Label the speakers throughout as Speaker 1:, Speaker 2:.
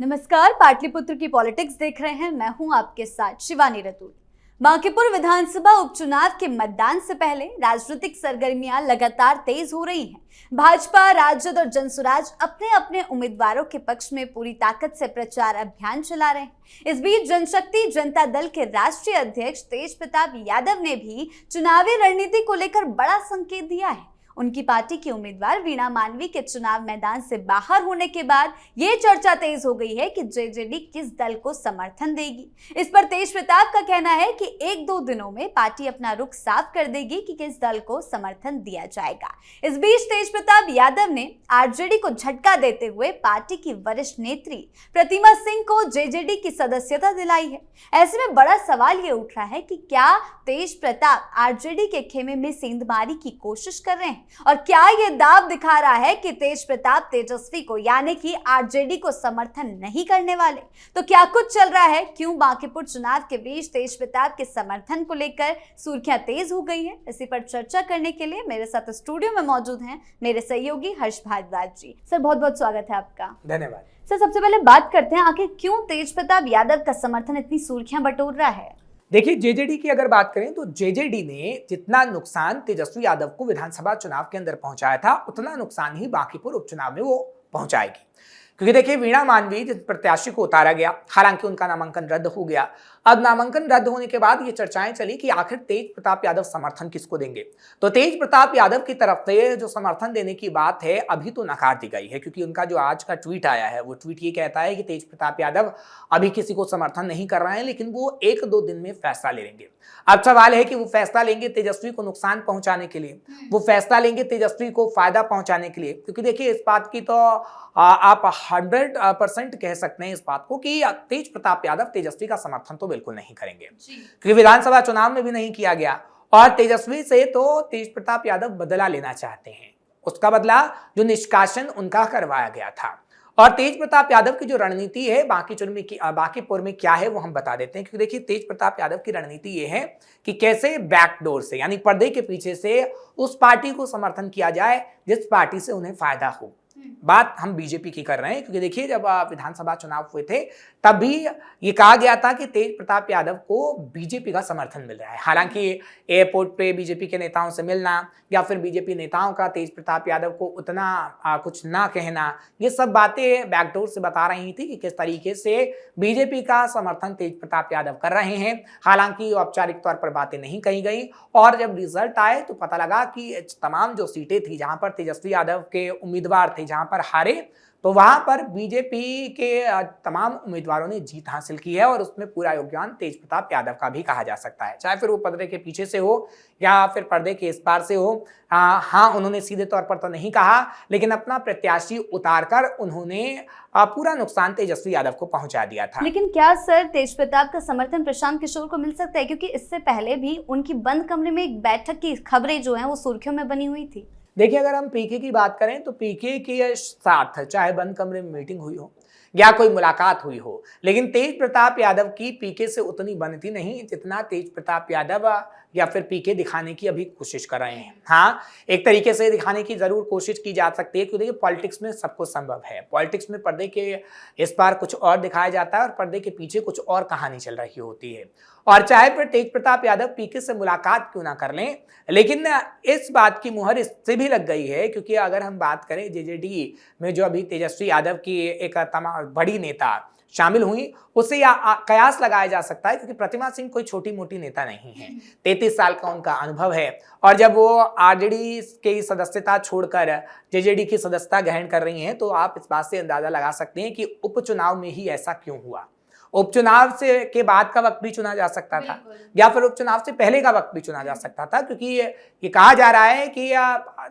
Speaker 1: नमस्कार, पाटलिपुत्र की पॉलिटिक्स देख रहे हैं। मैं हूं आपके साथ शिवानी रतूड़ी। बांकीपुर विधानसभा उपचुनाव के मतदान से पहले राजनीतिक सरगर्मियां लगातार तेज हो रही हैं। भाजपा, राजद और जनसुराज अपने अपने उम्मीदवारों के पक्ष में पूरी ताकत से प्रचार अभियान चला रहे हैं। इस बीच जनशक्ति जनता दल के राष्ट्रीय अध्यक्ष तेज प्रताप यादव ने भी चुनावी रणनीति को लेकर बड़ा संकेत दिया है। उनकी पार्टी की उम्मीदवार वीणा मानवी के चुनाव मैदान से बाहर होने के बाद ये चर्चा तेज हो गई है कि जेजेडी किस दल को समर्थन देगी। इस पर तेज प्रताप का कहना है कि 1-2 दिनों में पार्टी अपना रुख साफ कर देगी कि किस दल को समर्थन दिया जाएगा। इस बीच तेज प्रताप यादव ने आरजेडी को झटका देते हुए पार्टी की वरिष्ठ नेत्री प्रतिमा सिंह को जेजेडी की सदस्यता दिलाई है। ऐसे में बड़ा सवाल ये उठ रहा है कि क्या तेज प्रताप आरजेडी के खेमे में सेंधमारी की कोशिश कर रहे हैं और क्या ये दाव दिखा रहा है कि तेज प्रताप तेजस्वी को यानी कि आरजेडी को समर्थन नहीं करने वाले। तो क्या कुछ चल रहा है, क्यों बांकीपुर चुनाव के बीच तेज प्रताप के समर्थन को लेकर सुर्खियां तेज हो गई हैं? इसी पर चर्चा करने के लिए मेरे साथ स्टूडियो में मौजूद हैं मेरे सहयोगी हर्ष भारद्वाज जी। सर, बहुत बहुत स्वागत है आपका।
Speaker 2: धन्यवाद।
Speaker 1: सर, सबसे पहले बात करते हैं, आखिर क्यों तेज प्रताप यादव का समर्थन इतनी सुर्खियां बटोर रहा है?
Speaker 2: देखिए, जेजेडी की अगर बात करें तो जेजेडी ने जितना नुकसान तेजस्वी यादव को विधानसभा चुनाव के अंदर पहुंचाया था, उतना नुकसान ही बांकीपुर उपचुनाव में वो पहुंचाएगी। क्योंकि देखिए, वीणा मानवी जिस प्रत्याशी को उतारा गया, हालांकि उनका नामांकन रद्द हो गया। अब नामांकन रद्द होने के बाद ये चर्चाएं चली कि आखिर तेज प्रताप यादव समर्थन किसको देंगे। तो तेज प्रताप यादव की तरफ से जो समर्थन देने की बात है, अभी तो नकार दी गई है, क्योंकि उनका जो आज का ट्वीट आया है, वो ट्वीट ये कहता है कि तेज प्रताप यादव अभी किसी को समर्थन नहीं कर रहे हैं, लेकिन वो 1-2 दिन में फैसला ले लेंगे। अब सवाल है कि वो फैसला लेंगे तेजस्वी को नुकसान पहुंचाने के लिए, वो फैसला लेंगे तेजस्वी को फायदा पहुंचाने के लिए। क्योंकि देखिए, इस बात की तो आप 100% कह सकते हैं इस बात को कि तेज प्रताप यादव तेजस्वी का समर्थन तो बिल्कुल नहीं करेंगे, क्योंकि विधानसभा चुनाव में भी नहीं किया गया। और तेजस्वी से तो तेज प्रताप यादव बदला लेना चाहते हैं, उसका बदला जो निष्कासन उनका करवाया गया था। और तेज प्रताप यादव की जो रणनीति है बांकीपुर में क्या है वो हम बता देते हैं। क्योंकि देखिए, तेज प्रताप यादव की रणनीति ये है कि कैसे बैकडोर से, यानी पर्दे के पीछे से उस पार्टी को समर्थन किया जाए जिस पार्टी से उन्हें फायदा हो। बात हम बीजेपी की कर रहे हैं, क्योंकि देखिए, जब विधानसभा चुनाव हुए थे तब भी ये कहा गया था कि तेज प्रताप यादव को बीजेपी का समर्थन मिल रहा है। हालांकि एयरपोर्ट पे बीजेपी के नेताओं से मिलना या फिर बीजेपी नेताओं का तेज प्रताप यादव को उतना कुछ ना कहना, ये सब बातें बैकडोर से बता रही थी कि किस तरीके से बीजेपी का समर्थन तेज प्रताप यादव कर रहे हैं। हालांकि औपचारिक तौर पर बातें नहीं कही गई, और जब रिजल्ट आए तो पता लगा कि तमाम जो सीटें थी जहां पर तेजस्वी यादव के उम्मीदवार थे, जहां पर हारे, तो वहां पर बीजेपी के तमाम उम्मीदवारों ने जीत हासिल की है। और उसमें पूरा योगदान तेज प्रताप यादव का भी कहा जा सकता है, चाहे फिर वो पर्दे के पीछे से हो या फिर पर्दे के इस पार से हो। हाँ, उन्होंने सीधे तौर पर तो नहीं कहा, लेकिन अपना प्रत्याशी उतारकर उन्होंने पूरा नुकसान तेजस्वी यादव को पहुंचा दिया था।
Speaker 1: लेकिन क्या सर तेज प्रताप का समर्थन प्रशांत किशोर को मिल सकता है? क्योंकि इससे पहले भी उनकी बंद कमरे में एक बैठक की खबरें जो हैं वो सुर्खियों में बनी हुई थी।
Speaker 2: देखिए, अगर हम पीके की बात करें तो पीके के साथ चाहे बंद कमरे में मीटिंग हुई हो या कोई मुलाकात हुई हो, लेकिन तेज प्रताप यादव की पीके से उतनी बनती नहीं जितना तेज प्रताप यादव या फिर पीके दिखाने की अभी कोशिश कर रहे हैं। हाँ, एक तरीके से दिखाने की जरूर कोशिश की जा सकती है, क्योंकि देखिए, पॉलिटिक्स में सब कुछ संभव है। पॉलिटिक्स में पर्दे के इस पार कुछ और दिखाया जाता है और पर्दे के पीछे कुछ और कहानी चल रही होती है। और चाहे फिर तेज प्रताप यादव पीके से मुलाकात क्यों ना कर लें, लेकिन इस बात की मुहर इससे भी लग गई है, क्योंकि अगर हम बात करें जेजेडी में जो अभी तेजस्वी यादव की एक बड़ी नेता शामिल हुई, उससे कयास लगाया जा सकता है, क्योंकि प्रतिमा सिंह कोई छोटी मोटी नेता नहीं है। 33 साल का उनका अनुभव है, और जब वो आरजेडी की सदस्यता छोड़कर जेजेडी की सदस्यता ग्रहण कर रही हैं, तो आप इस बात से अंदाजा लगा सकते हैं कि उपचुनाव में ही ऐसा क्यों हुआ। उपचुनाव से के बाद का वक्त भी चुना जा सकता था, या फिर उपचुनाव से पहले का वक्त भी चुना जा सकता था, क्योंकि ये कहा जा रहा है कि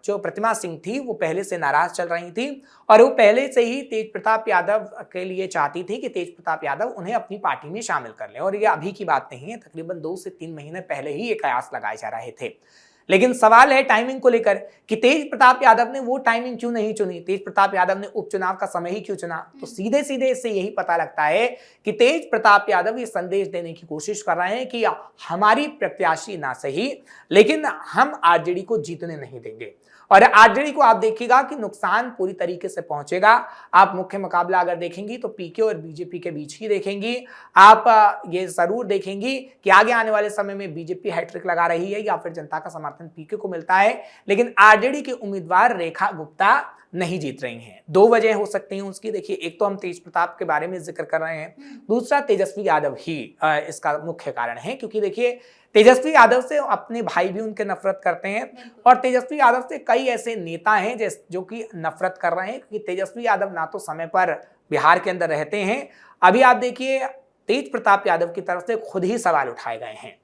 Speaker 2: जो प्रतिमा सिंह थी वो पहले से नाराज चल रही थी, और वो पहले से ही तेज प्रताप यादव के लिए चाहती थी कि तेज प्रताप यादव उन्हें अपनी पार्टी में शामिल कर लें। और ये अभी की बात नहीं है, तकरीबन 2 से 3 महीने पहले ही ये कयास लगाए जा रहे थे। लेकिन सवाल है टाइमिंग को लेकर कि तेज प्रताप यादव ने वो टाइमिंग क्यों नहीं चुनी, तेज प्रताप यादव ने उपचुनाव का समय ही क्यों चुना। तो सीधे सीधे इससे यही पता लगता है कि तेज प्रताप यादव ये संदेश देने की कोशिश कर रहे हैं कि हमारी प्रत्याशी ना सही, लेकिन हम आरजेडी को जीतने नहीं देंगे। और आरजेडी को आप देखिएगा कि नुकसान पूरी तरीके से पहुंचेगा। आप मुख्य मुकाबला अगर देखेंगी तो पीके और बीजेपी के बीच ही देखेंगी। आप ये जरूर देखेंगी कि आगे आने वाले समय में बीजेपी हैट्रिक लगा रही है या फिर जनता का समर्थन पीके को मिलता है, लेकिन आरजेडी के उम्मीदवार रेखा गुप्ता नहीं जीत रही हैं। दो वजह हो सकती हैं उसकी। देखिए, एक तो हम तेज प्रताप के बारे में जिक्र कर रहे हैं, दूसरा तेजस्वी यादव ही इसका मुख्य कारण है, क्योंकि देखिए तेजस्वी यादव से अपने भाई भी उनके नफरत करते हैं और तेजस्वी यादव से कई ऐसे नेता हैं जो कि नफरत कर रहे हैं, क्योंकि तेजस्वी यादव ना तो समय पर बिहार के अंदर रहते हैं। अभी आप देखिए तेज प्रताप यादव की तरफ से खुद ही सवाल उठाए गए हैं।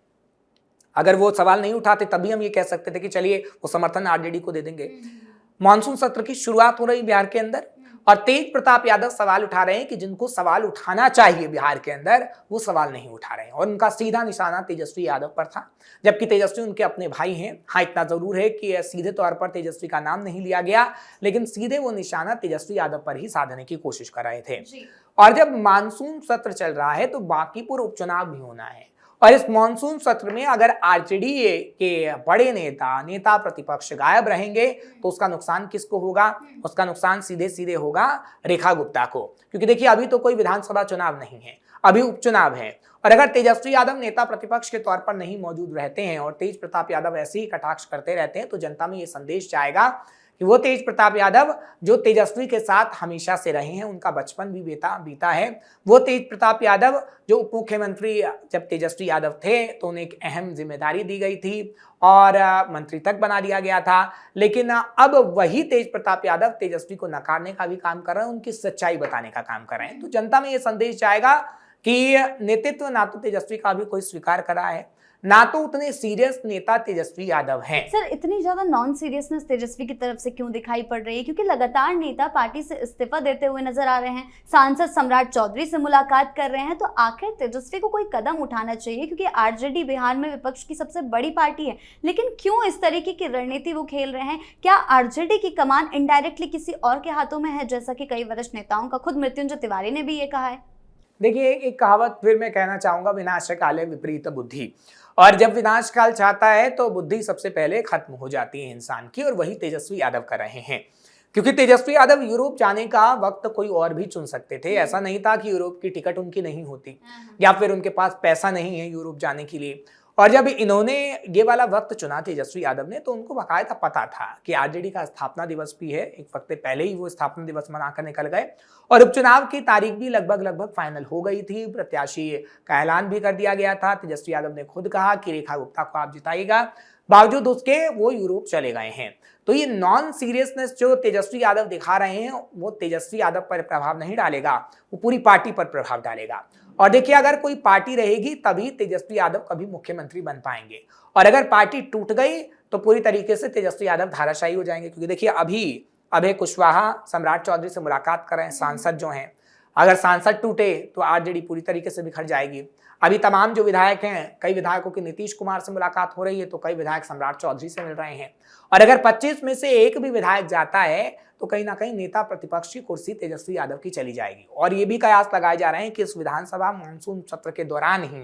Speaker 2: अगर वो सवाल नहीं उठाते तभी हम ये कह सकते थे कि चलिए वो समर्थन आरजेडी को दे देंगे। मॉनसून सत्र की शुरुआत हो रही बिहार के अंदर और तेज प्रताप यादव सवाल उठा रहे हैं कि जिनको सवाल उठाना चाहिए बिहार के अंदर वो सवाल नहीं उठा रहे हैं, और उनका सीधा निशाना तेजस्वी यादव पर था, जबकि तेजस्वी उनके अपने भाई हैं। हाँ, इतना जरूर है कि सीधे तौर पर तेजस्वी का नाम नहीं लिया गया, लेकिन सीधे वो निशाना तेजस्वी यादव पर ही साधने की कोशिश कर रहे थे। और जब मानसून सत्र चल रहा है तो बांकीपुर उपचुनाव भी होना है, और इस मॉनसून सत्र में अगर आरजेडी के बड़े नेता प्रतिपक्ष गायब रहेंगे तो उसका नुकसान किसको होगा? उसका नुकसान सीधे सीधे होगा रेखा गुप्ता को, क्योंकि देखिए अभी तो कोई विधानसभा चुनाव नहीं है, अभी उपचुनाव है। और अगर तेजस्वी यादव नेता प्रतिपक्ष के तौर पर नहीं मौजूद रहते हैं और तेज प्रताप यादव ऐसे ही कटाक्ष करते रहते हैं तो जनता में ये संदेश जाएगा कि वो तेज प्रताप यादव जो तेजस्वी के साथ हमेशा से रहे हैं, उनका बचपन भी बीता है, वो तेज प्रताप यादव जो उप मुख्यमंत्री जब तेजस्वी यादव थे तो उन्हें एक अहम जिम्मेदारी दी गई थी और मंत्री तक बना दिया गया था, लेकिन अब वही तेज प्रताप यादव तेजस्वी को नकारने का भी काम कर रहे हैं, उनकी सच्चाई बताने का काम कर रहे हैं। तो जनता में ये संदेश जाएगा कि नेतृत्व ना तो तेजस्वी का भी कोई स्वीकार करा है, ना तो उतने सीरियस नेता तेजस्वी यादव हैं।
Speaker 1: सर, इतनी ज्यादा नॉन सीरियसनेस तेजस्वी की तरफ से क्यों दिखाई पड़ रही है? क्योंकि लगातार नेता पार्टी से इस्तीफा देते हुए नजर आ रहे हैं, सांसद सम्राट चौधरी से मुलाकात कर रहे हैं, तो आखिर तेजस्वी को कोई कदम उठाना चाहिए, क्योंकि आरजेडी बिहार में विपक्ष की सबसे बड़ी पार्टी है, लेकिन क्यों इस तरीके की रणनीति वो खेल रहे हैं? क्या आरजेडी की कमान इनडायरेक्टली किसी और के हाथों में है, जैसा कि कई वरिष्ठ नेताओं का, खुद मृत्युंजय तिवारी ने भी ये कहा है?
Speaker 2: देखिए, एक कहावत फिर मैं कहना चाहूंगा, विनाश काले विपरीत बुद्धि, और जब विनाश काल चाहता है तो बुद्धि सबसे पहले खत्म हो जाती है इंसान की, और वही तेजस्वी यादव कर रहे हैं। क्योंकि तेजस्वी यादव यूरोप जाने का वक्त कोई और भी चुन सकते थे, ऐसा नहीं था कि यूरोप की टिकट उनकी नहीं होती या फिर उनके पास पैसा नहीं है यूरोप जाने के लिए। और जब इन्होंने ये वाला वक्त चुना तेजस्वी यादव ने, तो उनको बाकायदा पता था कि आरजेडी का स्थापना दिवस भी है, एक वक्त पहले ही वो स्थापना दिवस मनाकर निकल गए, और उपचुनाव की तारीख भी लगभग फाइनल हो गई थी, प्रत्याशी का ऐलान भी कर दिया गया था। तेजस्वी यादव ने खुद कहा कि रेखा गुप्ता को आप जिताइएगा, बावजूद उसके वो यूरोप चले गए हैं। तो ये नॉन सीरियसनेस जो तेजस्वी यादव दिखा रहे हैं वो तेजस्वी यादव पर प्रभाव नहीं डालेगा, वो पूरी पार्टी पर प्रभाव डालेगा। और देखिए, अगर कोई पार्टी रहेगी तभी तेजस्वी यादव कभी मुख्यमंत्री बन पाएंगे, और अगर पार्टी टूट गई तो पूरी तरीके से तेजस्वी यादव धाराशायी हो जाएंगे। क्योंकि देखिए, अभी अभय कुशवाहा सम्राट चौधरी से मुलाकात कर रहे हैं, सांसद जो हैं, अगर सांसद टूटे तो आरजेडी पूरी तरीके से बिखर जाएगी। अभी तमाम जो विधायक हैं, कई विधायकों की नीतीश कुमार से मुलाकात हो रही है, तो कई विधायक सम्राट चौधरी से मिल रहे हैं, और अगर 25 में से एक भी विधायक जाता है तो कहीं ना कहीं नेता प्रतिपक्ष की कुर्सी तेजस्वी यादव की चली जाएगी। और ये भी कयास लगाए जा रहे हैं कि इस विधानसभा मानसून सत्र के दौरान ही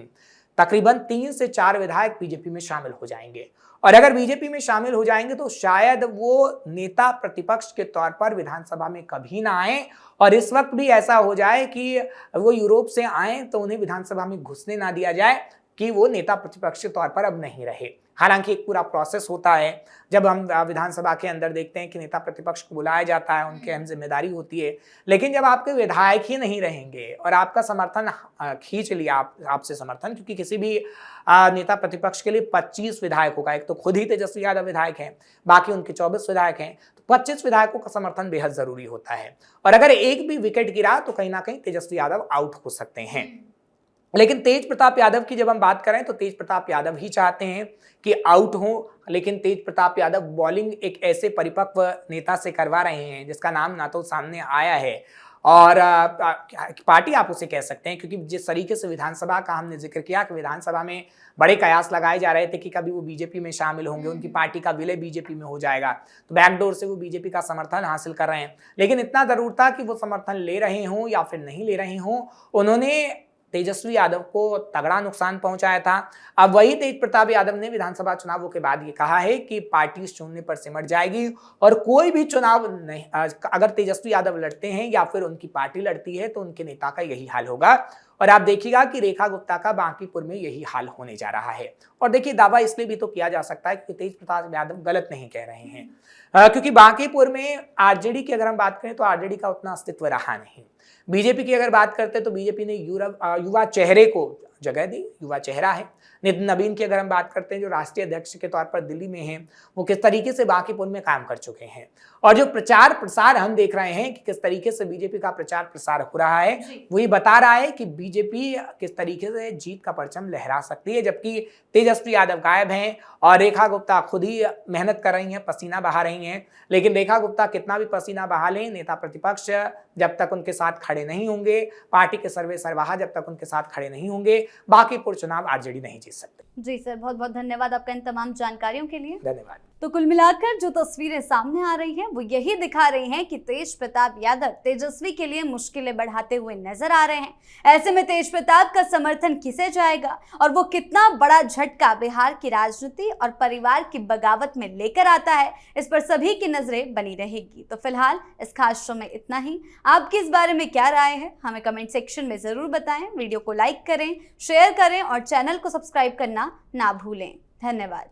Speaker 2: तकरीबन 3 से 4 विधायक बीजेपी में शामिल हो जाएंगे, और अगर बीजेपी में शामिल हो जाएंगे तो शायद वो नेता प्रतिपक्ष के तौर पर विधानसभा में कभी ना आए, और इस वक्त भी ऐसा हो जाए कि वो यूरोप से आए तो उन्हें विधानसभा में घुसने ना दिया जाए कि वो नेता प्रतिपक्ष के तौर पर अब नहीं रहे। हालांकि एक पूरा प्रोसेस होता है, जब हम विधानसभा के अंदर देखते हैं कि नेता प्रतिपक्ष को बुलाया जाता है, उनकी अहम जिम्मेदारी होती है, लेकिन जब आपके विधायक ही नहीं रहेंगे और आपका समर्थन खींच लिया आपसे समर्थन, क्योंकि किसी भी नेता प्रतिपक्ष के लिए 25 विधायकों का, एक तो खुद ही तेजस्वी यादव विधायक हैं, बाकी उनके 24 विधायक हैं, तो 25 विधायकों का समर्थन बेहद जरूरी होता है, और अगर एक भी विकेट गिरा तो कहीं ना कहीं तेजस्वी यादव आउट हो सकते हैं। लेकिन तेज प्रताप यादव की जब हम बात करें तो तेज प्रताप यादव ही चाहते हैं कि आउट हो, लेकिन तेज प्रताप यादव बॉलिंग एक ऐसे परिपक्व नेता से करवा रहे हैं जिसका नाम ना तो सामने आया है, और पार्टी आप उसे कह सकते हैं, क्योंकि जिस तरीके से विधानसभा का हमने जिक्र किया कि विधानसभा में बड़े कयास लगाए जा रहे थे कि कभी वो बीजेपी में शामिल होंगे, उनकी पार्टी का विलय बीजेपी में हो जाएगा, तो बैकडोर से वो बीजेपी का समर्थन हासिल कर रहे हैं। लेकिन इतना जरूर था कि वो समर्थन ले रहे हों या फिर नहीं ले रहे हों, उन्होंने तेजस्वी यादव को तगड़ा नुकसान पहुंचाया था। अब वही तेज प्रताप यादव ने विधानसभा चुनावों के बाद ये कहा है कि पार्टी शून्य पर सिमट जाएगी और कोई भी चुनाव नहीं, अगर तेजस्वी यादव लड़ते हैं या फिर उनकी पार्टी लड़ती है तो उनके नेता का यही हाल होगा। और आप देखिएगा कि रेखा गुप्ता का बांकीपुर में यही हाल होने जा रहा है। और देखिए, दावा इसलिए भी तो किया जा सकता है कि तेज प्रताप यादव गलत नहीं कह रहे हैं, क्योंकि बांकीपुर में आरजेडी की अगर हम बात करें तो आरजेडी का उतना अस्तित्व रहा नहीं। बीजेपी की अगर बात करते हैं तो बीजेपी ने युवा चेहरे को जगह दी, युवा चेहरा है। नितिन नवीन की अगर हम बात करते हैं, जो राष्ट्रीय अध्यक्ष के तौर पर दिल्ली में हैं, वो किस तरीके से बांकीपुर में काम कर चुके हैं। और जो प्रचार प्रसार हम देख रहे हैं कि किस तरीके से बीजेपी का प्रचार प्रसार हो रहा है, वही बता रहा है कि बीजेपी किस तरीके से जीत का परचम लहरा सकती है, जबकि तेजस्वी यादव गायब हैं और रेखा गुप्ता खुद ही मेहनत कर रही हैं, पसीना बहा रही हैं। लेकिन रेखा गुप्ता कितना भी पसीना बहा लें, नेता प्रतिपक्ष जब तक उनके साथ खड़े नहीं होंगे, पार्टी के सर्वे सर्वाहा जब तक उनके साथ खड़े नहीं होंगे, बांकीपुर चुनाव आरजेडी नहीं जीत सकते।
Speaker 1: जी सर, बहुत बहुत धन्यवाद आपका इन तमाम जानकारियों के लिए।
Speaker 2: धन्यवाद।
Speaker 1: तो कुल मिलाकर जो तस्वीरें सामने आ रही हैं वो यही दिखा रही हैं कि तेज प्रताप यादव तेजस्वी के लिए मुश्किलें बढ़ाते हुए नजर आ रहे हैं। ऐसे में तेज प्रताप का समर्थन किसे जाएगा और वो कितना बड़ा झटका बिहार की राजनीति और परिवार की बगावत में लेकर आता है, इस पर सभी की नजरें बनी रहेगी। तो फिलहाल इस खास शो में इतना ही। आपकी इस बारे में क्या राय है, हमें कमेंट सेक्शन में जरूर बताएं। वीडियो को लाइक करें, शेयर करें और चैनल को सब्सक्राइब करना ना भूलें। धन्यवाद।